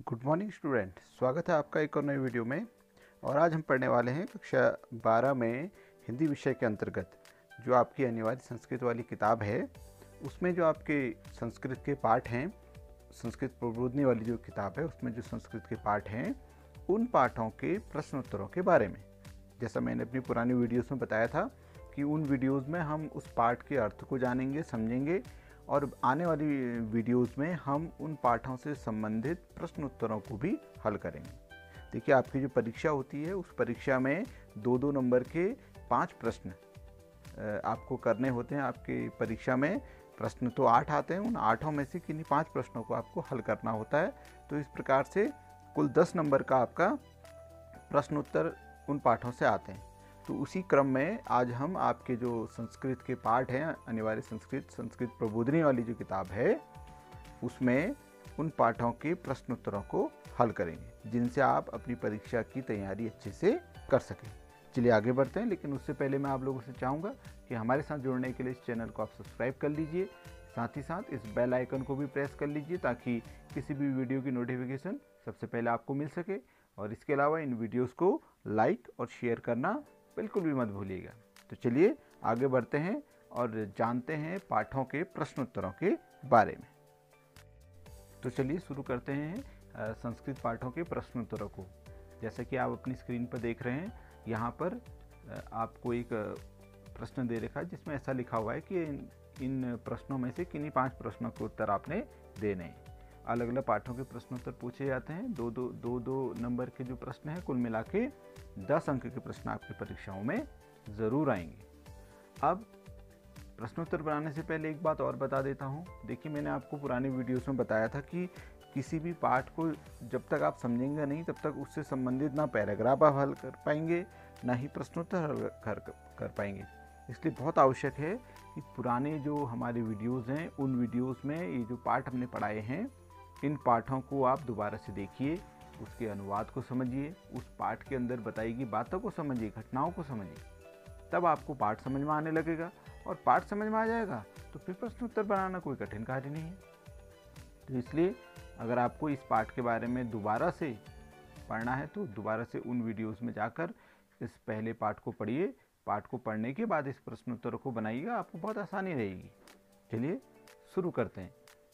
Good morning student, स्वागत है आपका एक और नई वीडियो में। और आज हम पढ़ने वाले हैं कक्षा 12 में हिंदी विषय के अंतर्गत जो आपकी अनिवार्य संस्कृत वाली किताब है, उसमें जो आपके संस्कृत के पाठ हैं, संस्कृत प्रबोधिनी वाली जो किताब है उसमें जो संस्कृत के पाठ हैं, उन पाठों के प्रश्न उत्तरों के बारे में। जैसा मैंने अपनी पुरानी वीडियोज़ में बताया था कि उन वीडियोज़ में हम उस पाठ के अर्थ को जानेंगे, समझेंगे, और आने वाली वीडियोस में हम उन पाठों से संबंधित प्रश्न उत्तरों को भी हल करेंगे। देखिए, आपकी जो परीक्षा होती है उस परीक्षा में 2-2 नंबर के 5 प्रश्न आपको करने होते हैं। आपकी परीक्षा में प्रश्न तो 8 आते हैं, उन 8 में से किन्हीं 5 प्रश्नों को आपको हल करना होता है। तो इस प्रकार से कुल 10 नंबर का आपका प्रश्न उत्तर उन पाठों से आते हैं। तो उसी क्रम में आज हम आपके जो संस्कृत के पाठ हैं, अनिवार्य संस्कृत प्रबोधिनी वाली जो किताब है, उसमें उन पाठों के प्रश्न उत्तरों को हल करेंगे जिनसे आप अपनी परीक्षा की तैयारी अच्छे से कर सकें। चलिए आगे बढ़ते हैं, लेकिन उससे पहले मैं आप लोगों से चाहूँगा कि हमारे साथ जुड़ने के लिए इस चैनल को आप सब्सक्राइब कर लीजिए, साथ ही साथ इस बेल आइकन को भी प्रेस कर लीजिए ताकि किसी भी वीडियो की नोटिफिकेशन सबसे पहले आपको मिल सके। और इसके अलावा इन वीडियोज़ को लाइक और शेयर करना बिल्कुल भी मत भूलिएगा। तो चलिए आगे बढ़ते हैं और जानते हैं पाठों के प्रश्न उत्तरों के बारे में। तो चलिए शुरू करते हैं संस्कृत पाठों के प्रश्न उत्तरों को। जैसा कि आप अपनी स्क्रीन पर देख रहे हैं, यहाँ पर आपको एक प्रश्न दे रखा है जिसमें ऐसा लिखा हुआ है कि इन प्रश्नों में से किन्हीं 5 प्रश्नों के उत्तर आपने देने हैं। अलग अलग पाठों के प्रश्न उत्तर पूछे जाते हैं। दो नंबर के जो प्रश्न हैं, कुल मिला के 10 अंक के प्रश्न आपकी परीक्षाओं में ज़रूर आएंगे। अब प्रश्नोत्तर बनाने से पहले एक बात और बता देता हूँ। देखिए, मैंने आपको पुरानी वीडियोस में बताया था कि किसी भी पाठ को जब तक आप समझेंगे नहीं तब तक उससे संबंधित ना पैराग्राफ आप हल कर पाएंगे, ना ही प्रश्नोत्तर हल कर पाएंगे। इसलिए बहुत आवश्यक है कि पुराने जो हमारे वीडियोज़ हैं, उन वीडियोज़ में ये जो पाठ हमने पढ़ाए हैं, इन पाठों को आप दोबारा से देखिए, उसके अनुवाद को समझिए, उस पाठ के अंदर बताई गई बातों को समझिए, घटनाओं को समझिए, तब आपको पाठ समझ में आने लगेगा। और पाठ समझ में आ जाएगा तो फिर प्रश्न उत्तर बनाना कोई कठिन कार्य नहीं है। तो इसलिए अगर आपको इस पाठ के बारे में दोबारा से पढ़ना है तो दोबारा से उन वीडियोज़ में जाकर इस पहले पाठ को पढ़िए। पाठ को पढ़ने के बाद इस प्रश्न उत्तर को बनाइएगा, आपको बहुत आसानी रहेगी। चलिए शुरू करते हैं।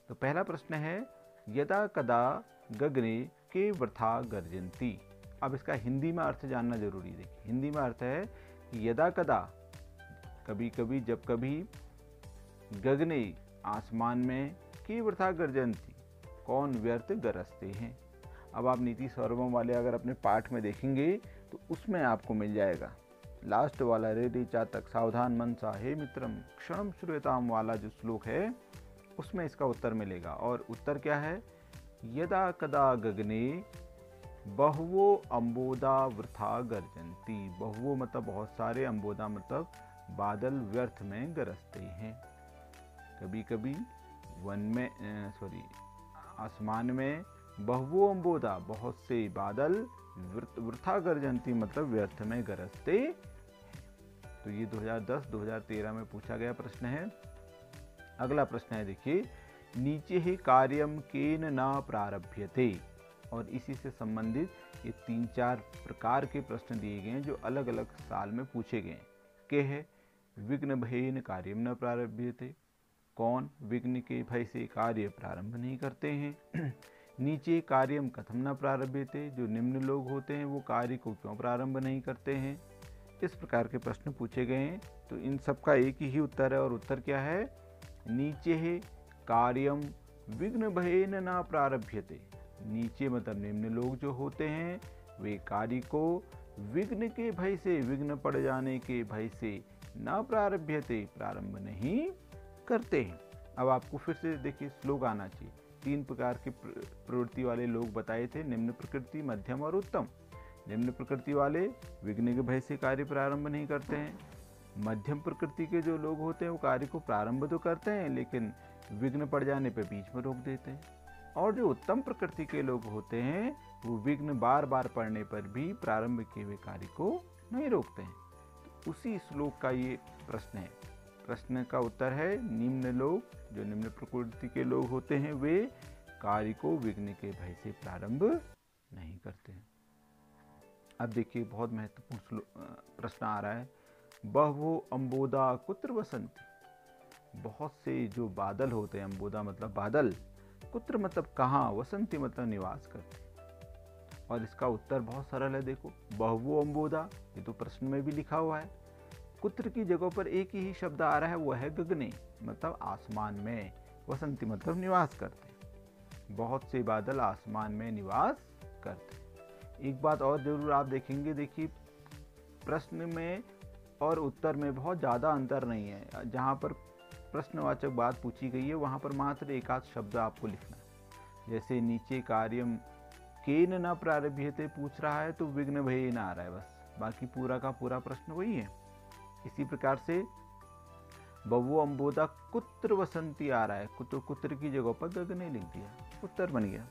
तो पहला प्रश्न है, यदा कदा गगने के वृथा गर्जन्ति। अब इसका हिंदी में अर्थ जानना जरूरी है। देखिए, हिंदी में अर्थ है कि यदा कदा, कभी कभी, जब कभी, गगने आसमान में, के वृथा गर्जन्ति, कौन व्यर्थ गरजते हैं। अब आप नीति सर्वम वाले अगर अपने पाठ में देखेंगे तो उसमें आपको मिल जाएगा लास्ट वाला, रे रे चातक सावधान मनसा हे मित्रम क्षणम श्रूयताम वाला जो श्लोक है, उसमें इसका उत्तर मिलेगा। और उत्तर क्या है, यदा कदा गगने बहुवो अम्बोदा वृथा गर्जन्ति। बहुवो मतलब बहुत सारे, अम्बोदा मतलब बादल व्यर्थ में गरजते हैं। कभी कभी आसमान में बहुवो अम्बोदा, बहुत से बादल, वृथा गर्जन्ति मतलब व्यर्थ में गरजते हैं। तो ये 2010-2013 में पूछा गया प्रश्न है। अगला प्रश्न है, देखिए, नीचे ही कार्यम केन न प्रारभ्यते। और इसी से संबंधित ये 3-4 प्रकार के प्रश्न दिए गए हैं जो अलग अलग साल में पूछे गए हैं। के है, विघ्न भयेन कार्यम न प्रारभ्यते, कौन विघ्न के भय से कार्य प्रारंभ नहीं करते हैं। नीचे कार्यम कथम न प्रारभ्यते, जो निम्न लोग होते हैं वो कार्य को क्यों प्रारंभ नहीं करते हैं। इस प्रकार के प्रश्न पूछे गए हैं। तो इन सब का एक ही उत्तर है, और उत्तर क्या है, नीचे है कार्यम विघ्न भयेन न प्रारभ्यते। नीचे मतलब निम्न लोग जो होते हैं वे कार्य को विघ्न के भय से, विघ्न पड़ जाने के भय से, न प्रारभ्यते प्रारंभ नहीं करते हैं। अब आपको फिर से देखिए श्लोक आना चाहिए। 3 प्रकार के प्रवृत्ति वाले लोग बताए थे, निम्न प्रकृति, मध्यम और उत्तम। निम्न प्रकृति वाले विघ्न के भय से कार्य प्रारंभ नहीं करते हैं। मध्यम प्रकृति के जो लोग होते हैं वो कार्य को प्रारंभ तो करते हैं लेकिन विघ्न पड़ जाने पर बीच में रोक देते हैं। और जो उत्तम प्रकृति के लोग होते हैं वो विघ्न बार बार पड़ने पर भी प्रारंभ किए हुए कार्य को नहीं रोकते हैं। तो उसी श्लोक का ये प्रश्न है। प्रश्न का उत्तर है, निम्न लोग, जो निम्न प्रकृति के लोग होते हैं वे कार्य को विघ्न के भय से प्रारंभ नहीं करते। अब देखिए बहुत महत्वपूर्ण प्रश्न आ रहा है, बहवो अम्बोदा कुत्र वसंती। बहुत से जो बादल होते हैं, अम्बोदा मतलब बादल, कुत्र मतलब कहाँ, वसंती मतलब निवास करते। और इसका उत्तर बहुत सरल है, देखो बहवो अम्बोदा, ये तो प्रश्न में भी लिखा हुआ है। कुत्र की जगह पर एक ही शब्द आ रहा है, वो है गगने, मतलब आसमान में। वसंती मतलब निवास करते। बहुत से बादल आसमान में निवास करते। एक बात और जरूर आप देखेंगे, देखिए प्रश्न में और उत्तर में बहुत ज़्यादा अंतर नहीं है। जहाँ पर प्रश्नवाचक बात पूछी गई है वहाँ पर मात्र एक आध शब्द आपको लिखना है। जैसे नीचे कार्यम केन न प्रारभ्यते पूछ रहा है तो विघ्न भय न आ रहा है, बस बाकी पूरा का पूरा प्रश्न वही है। इसी प्रकार से बहवो अम्बोदा कुत्र वसंती आ रहा है, कुत्र की जगह पर गगने लिख दिया, उत्तर बन गया।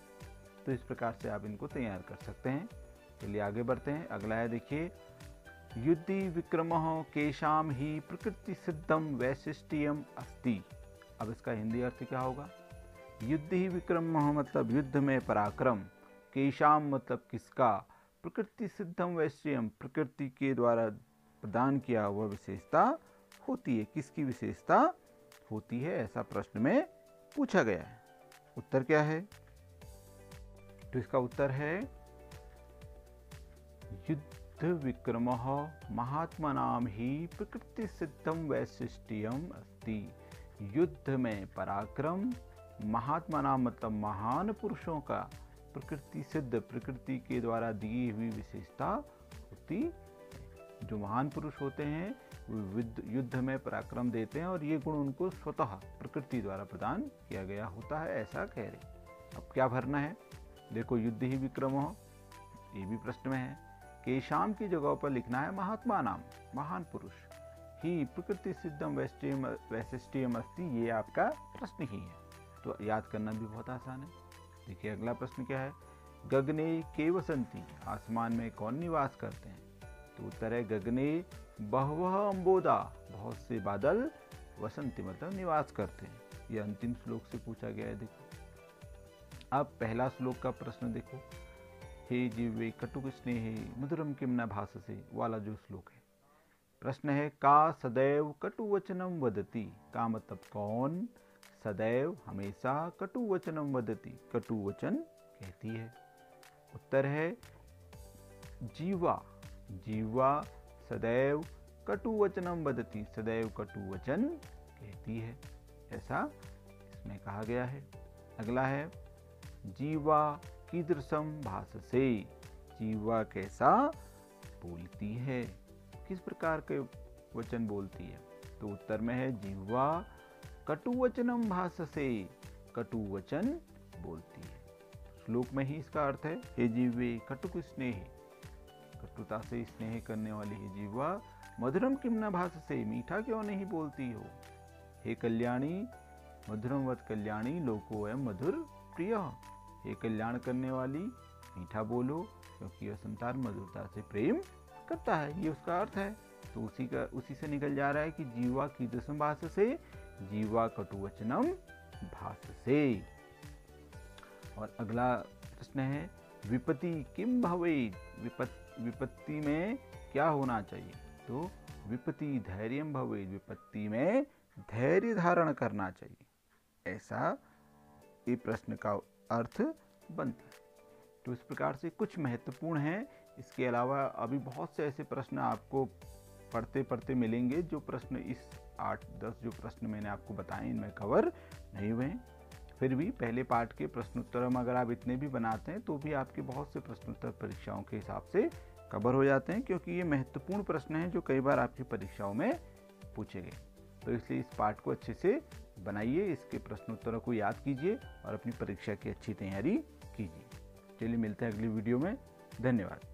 तो इस प्रकार से आप इनको तैयार कर सकते हैं। चलिए आगे बढ़ते हैं। अगला है देखिए, युद्धि विक्रमः केशाम ही प्रकृति सिद्धम वैशिष्ट्यम अस्ति। अब इसका हिंदी अर्थ क्या होगा? युद्धि विक्रमः मतलब युद्ध में पराक्रम, केशाम मतलब किसका, प्रकृति सिद्धम वैशिष्ट्यम प्रकृति के द्वारा प्रदान किया हुआ विशेषता होती है। किसकी विशेषता होती है, ऐसा प्रश्न में पूछा गया है। उत्तर क्या है? तो इसका उत्तर है युद्ध विक्रमः महात्मनाम ही प्रकृति सिद्धम वैशिष्ट्यम अस्ति। युद्ध में पराक्रम, महात्मनाम मतलब महान पुरुषों का, प्रकृति सिद्ध प्रकृति के द्वारा दी हुई विशेषता होती है। जो महान पुरुष होते हैं वो युद्ध में पराक्रम देते हैं और ये गुण उनको स्वतः प्रकृति द्वारा प्रदान किया गया होता है, ऐसा कह रहे। अब क्या भरना है? देखो युद्ध ही विक्रम हो, ये भी प्रश्न में है। केशाम की जगह पर लिखना है महात्मा नाम, महान पुरुष। ही प्रकृति सिद्धम वैशिष्ट्यम अस्ति, ये आपका प्रश्न ही है, तो याद करना भी बहुत आसान है। देखिए अगला प्रश्न क्या है, गगने के वसंती, आसमान में कौन निवास करते हैं? तो उत्तर है गगने बहवः अम्बोदा, बहुत से बादल, वसंती मतलब निवास करते हैं। ये अंतिम श्लोक से पूछा गया है। देखो अब पहला श्लोक का प्रश्न देखो, हे जीवे कटुक स्नेहे मधुरम किम न भाससे वाला जो श्लोक है। प्रश्न है का सदैव कटुवचनम वदति, का मतलब कौन, सदैव हमेशा कटुवचनम वदति कटुवचन कहती है। उत्तर है जीवा, जीवा सदैव कटुवचनम वदति, सदैव कटुवचन कहती है, ऐसा इसमें कहा गया है। अगला है जीवा कीदृशम भाससे, जीवा कैसा बोलती है, किस प्रकार के वचन बोलती है? तो उत्तर में है जीवा कटुवचनम भाससे, कटुवचन बोलती है। श्लोक में ही इसका अर्थ है, हे जीवे कटुक स्नेह, कटुता से स्नेह करने वाली है जीवा, मधुरम किम न भाससे, मीठा क्यों नहीं बोलती हो। हे कल्याणी मधुरम वत कल्याणी, लोको अयम मधुर प्रिय, हे कल्याण करने वाली मीठा बोलो क्योंकि यह संसार मधुरता से प्रेम करता है, ये उसका अर्थ है। तो उसी से निकल जा रहा है कि जीवा कीदृशम भाससे, जीवा कटुवचनम भाससे। और अगला प्रश्न है विपत्ति किम भवेत्, विपत्ति में क्या होना चाहिए? तो विपत्ति धैर्यम भवेत्, विपत्ति में धैर्य धारण करना चाहिए, ऐसा ये प्रश्न का अर्थ बनता है। तो इस प्रकार से कुछ महत्वपूर्ण हैं। इसके अलावा अभी बहुत से ऐसे प्रश्न आपको पढ़ते पढ़ते मिलेंगे जो प्रश्न इस 8-10 जो प्रश्न मैंने आपको बताए इनमें कवर नहीं हुए हैं। फिर भी पहले पार्ट के प्रश्नोत्तर में अगर आप इतने भी बनाते हैं तो भी आपके बहुत से प्रश्नोत्तर परीक्षाओं के हिसाब से कवर हो जाते हैं, क्योंकि ये महत्वपूर्ण प्रश्न हैं जो कई बार आपकी परीक्षाओं में पूछे गए। तो इसलिए इस पार्ट को अच्छे से बनाइए, इसके प्रश्नोत्तरों को याद कीजिए और अपनी परीक्षा की अच्छी तैयारी कीजिए। चलिए मिलते हैं अगली वीडियो में, धन्यवाद।